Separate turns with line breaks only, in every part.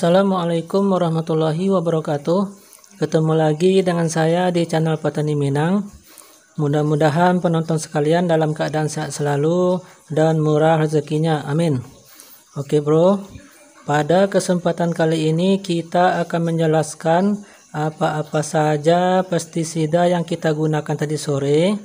Assalamualaikum warahmatullahi wabarakatuh. Ketemu lagi dengan saya di channel Petani Minang. Mudah-mudahan penonton sekalian dalam keadaan sehat selalu dan murah rezekinya. Amin. Oke bro, pada kesempatan kali ini kita akan menjelaskan apa-apa saja pestisida yang kita gunakan tadi sore.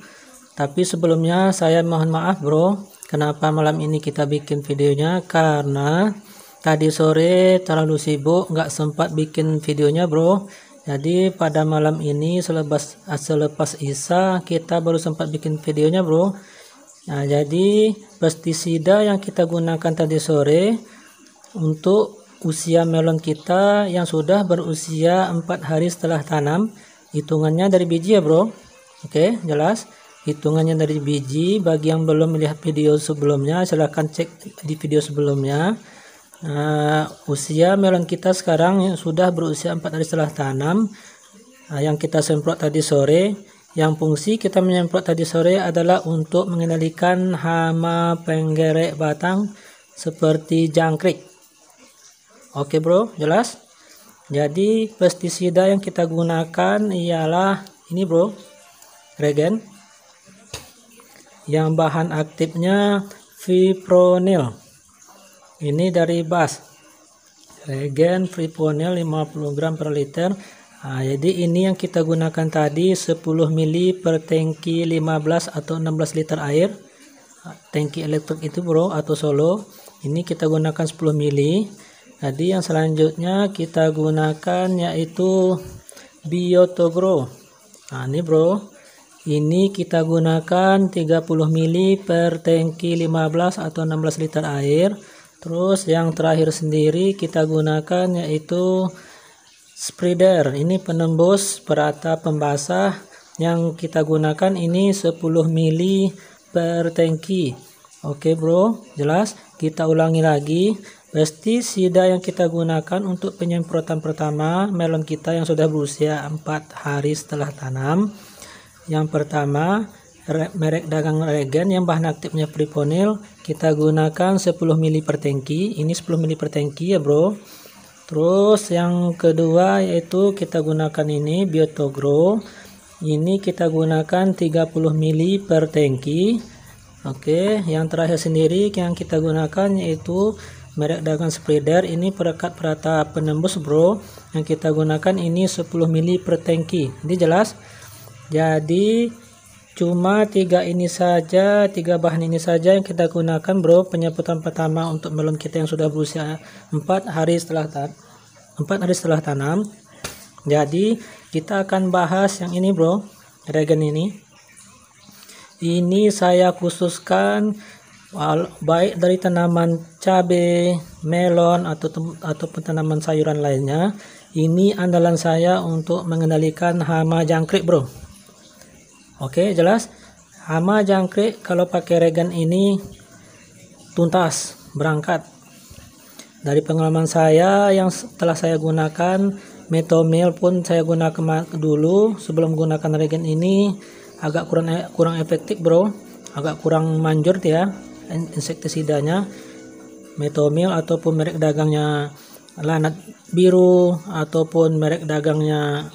Tapi sebelumnya saya mohon maaf bro, kenapa malam ini kita bikin videonya, karena tadi sore terlalu sibuk nggak sempat bikin videonya bro. Jadi pada malam ini selepas Isya kita baru sempat bikin videonya bro. Nah, jadi pestisida yang kita gunakan tadi sore untuk usia melon kita yang sudah berusia 4 hari setelah tanam, hitungannya dari biji ya bro. Oke, jelas hitungannya dari biji. Bagi yang belum melihat video sebelumnya, silahkan cek di video sebelumnya. Usia melon kita sekarang sudah berusia 4 hari setelah tanam. Yang kita semprot tadi sore, yang fungsi kita menyemprot tadi sore adalah untuk mengendalikan hama penggerek batang seperti jangkrik. Oke bro, jelas. Jadi pestisida yang kita gunakan ialah ini bro, regen yang bahan aktifnya fipronil. Ini dari BAS, regen fipronil 50 gram per liter. Jadi ini yang kita gunakan tadi 10 ml per tangki 15 atau 16 liter air. Tangki elektrik itu bro, atau solo. Ini kita gunakan 10 ml. Jadi yang selanjutnya kita gunakan yaitu Biotogro. Ini bro, ini kita gunakan 30 ml per tangki 15 atau 16 liter air. Terus yang terakhir sendiri kita gunakan yaitu spreader. Ini penembus perata pembasah yang kita gunakan ini 10 ml per tangki. Oke bro, jelas. Kita ulangi lagi. Pestisida yang kita gunakan untuk penyemprotan pertama melon kita yang sudah berusia 4 hari setelah tanam. Yang pertama, merek dagang regen yang bahan aktifnya fipronil, kita gunakan 10 ml per tangki. Ini 10 ml per tangki ya bro. Terus yang kedua yaitu kita gunakan ini Biotogro. Ini kita gunakan 30 ml per tangki. Oke, yang terakhir sendiri yang kita gunakan yaitu merek dagang spreader. Ini perekat perata penembus bro. Yang kita gunakan ini 10 ml per tangki. Ini jelas. Jadi cuma tiga bahan ini saja yang kita gunakan bro penyemprotan pertama untuk melon kita yang sudah berusia 4 hari setelah tanam. Jadi kita akan bahas yang ini bro, regen ini. Ini saya khususkan baik dari tanaman cabai, melon ataupun tanaman sayuran lainnya. Ini andalan saya untuk mengendalikan hama jangkrik bro. Oke, jelas. Hama jangkrik kalau pakai regen ini tuntas berangkat. Dari pengalaman saya yang setelah saya gunakan metomil pun saya gunakan dulu sebelum menggunakan regen ini, agak kurang efektif bro, agak kurang manjur ya insektisidanya. Metomil ataupun merek dagangnya Lanat Biru ataupun merek dagangnya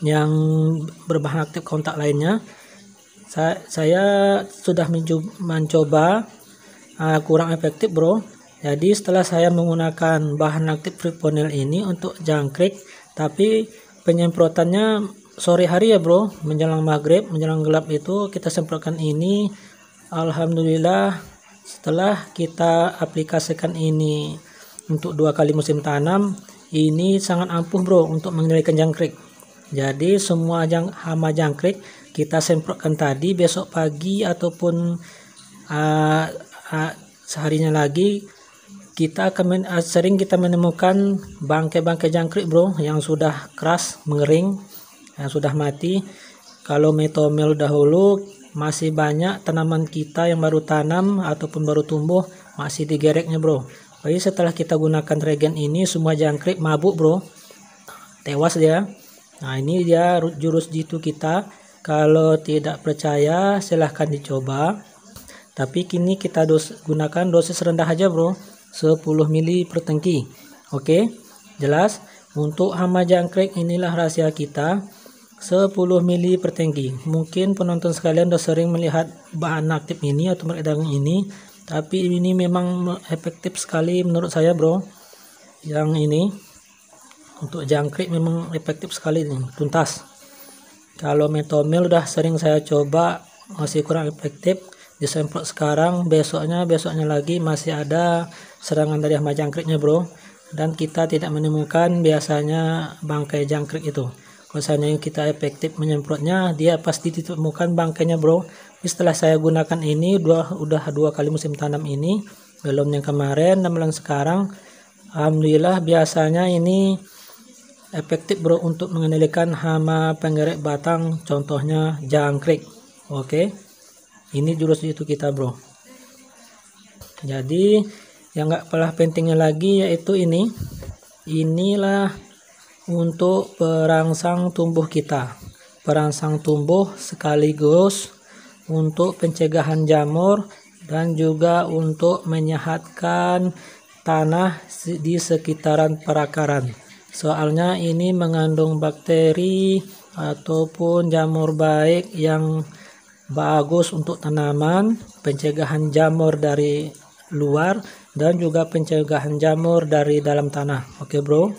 yang berbahan aktif kontak lainnya, saya sudah mencoba, kurang efektif bro. Jadi setelah saya menggunakan bahan aktif fipronil ini untuk jangkrik, tapi penyemprotannya sore hari ya bro, menjelang maghrib, menjelang gelap itu kita semprotkan ini. Alhamdulillah setelah kita aplikasikan ini untuk 2 kali musim tanam, ini sangat ampuh bro untuk mengendalikan jangkrik. Jadi semua hama jangkrik kita semprotkan tadi, besok pagi ataupun seharinya lagi kita akan sering kita menemukan bangkai-bangkai jangkrik bro yang sudah keras, mengering, yang sudah mati. Kalau metomil dahulu masih banyak tanaman kita yang baru tanam ataupun baru tumbuh masih digereknya bro. Jadi setelah kita gunakan regen ini semua jangkrik mabuk bro, tewas dia. Nah ini dia jurus jitu kita. Kalau tidak percaya silahkan dicoba. Tapi kini kita gunakan dosis rendah aja bro. 10 mili per tangki. Oke, jelas? Untuk hama jangkrik inilah rahasia kita, 10 mili per tangki. Mungkin penonton sekalian udah sering melihat bahan aktif ini atau merek dagang ini, tapi ini memang efektif sekali menurut saya, bro. Yang ini untuk jangkrik memang efektif sekali nih, tuntas. Kalau Metomil udah sering saya coba, masih kurang efektif. Disemprot sekarang, besoknya lagi masih ada serangan dari hama jangkriknya, bro. Dan kita tidak menemukan biasanya bangkai jangkrik itu. Kalau seandainya kita efektif menyemprotnya, dia pasti ditemukan bangkainya, bro. Setelah saya gunakan ini udah 2 kali musim tanam ini, belum yang kemarin dan belum sekarang. Alhamdulillah biasanya ini efektif, bro, untuk mengendalikan hama penggerak batang, contohnya jangkrik. Oke, ini jurus itu kita, bro. Jadi yang nggak kalah pentingnya lagi yaitu inilah untuk perangsang tumbuh kita, perangsang tumbuh sekaligus untuk pencegahan jamur dan juga untuk menyehatkan tanah di sekitaran perakaran. Soalnya ini mengandung bakteri ataupun jamur baik yang bagus untuk tanaman, pencegahan jamur dari luar dan juga pencegahan jamur dari dalam tanah. Oke, bro,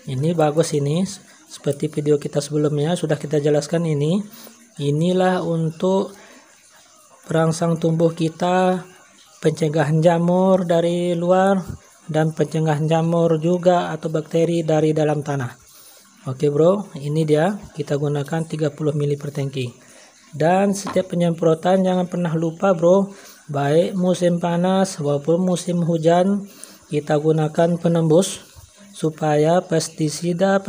ini bagus. Ini seperti video kita sebelumnya sudah kita jelaskan. Inilah untuk perangsang tumbuh kita, pencegahan jamur dari luar dan pencegahan jamur juga atau bakteri dari dalam tanah. Oke, bro, ini dia kita gunakan 30 mili per tangki. Dan setiap penyemprotan jangan pernah lupa, bro, baik musim panas maupun musim hujan, kita gunakan penembus supaya pestisida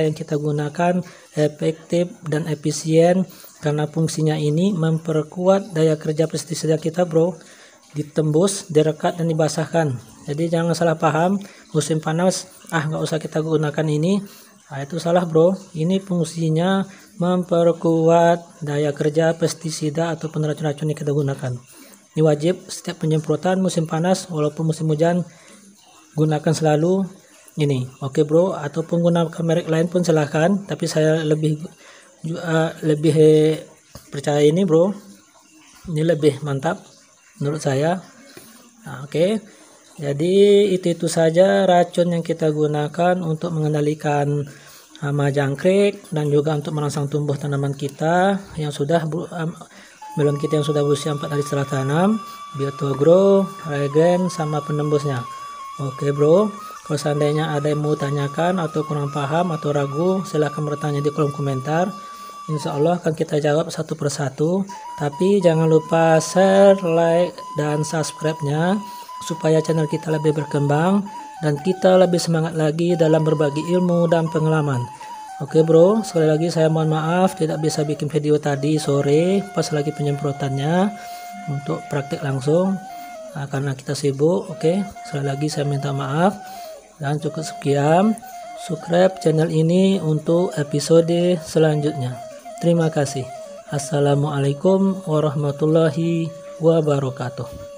yang kita gunakan efektif dan efisien, karena fungsinya ini memperkuat daya kerja pestisida kita, bro. Ditembus, direkat dan dibasahkan. Jadi jangan salah paham, musim panas nggak usah kita gunakan ini. Itu salah, bro. Ini fungsinya memperkuat daya kerja pestisida atau racun-racun yang kita gunakan. Ini wajib setiap penyemprotan musim panas walaupun musim hujan, gunakan selalu ini. Oke, bro, ataupun gunakan merek lain pun silahkan, tapi saya lebih percaya ini, bro. Ini lebih mantap menurut saya. Oke. Jadi itu saja racun yang kita gunakan untuk mengendalikan hama jangkrik dan juga untuk merangsang tumbuh tanaman kita yang sudah belum kita yang sudah berusia 4 hari setelah tanam, Biotogrow, Regen, sama penembusnya. Oke, bro, kalau seandainya ada yang mau tanyakan atau kurang paham atau ragu, silahkan bertanya di kolom komentar. Insya Allah akan kita jawab satu persatu. Tapi jangan lupa share, like, dan subscribe-nya supaya channel kita lebih berkembang dan kita lebih semangat lagi dalam berbagi ilmu dan pengalaman. Oke, bro, sekali lagi saya mohon maaf tidak bisa bikin video tadi sore pas lagi penyemprotannya untuk praktik langsung karena kita sibuk. Oke, sekali lagi saya minta maaf dan cukup sekian. Subscribe channel ini untuk episode selanjutnya. Terima kasih. Assalamualaikum warahmatullahi wabarakatuh.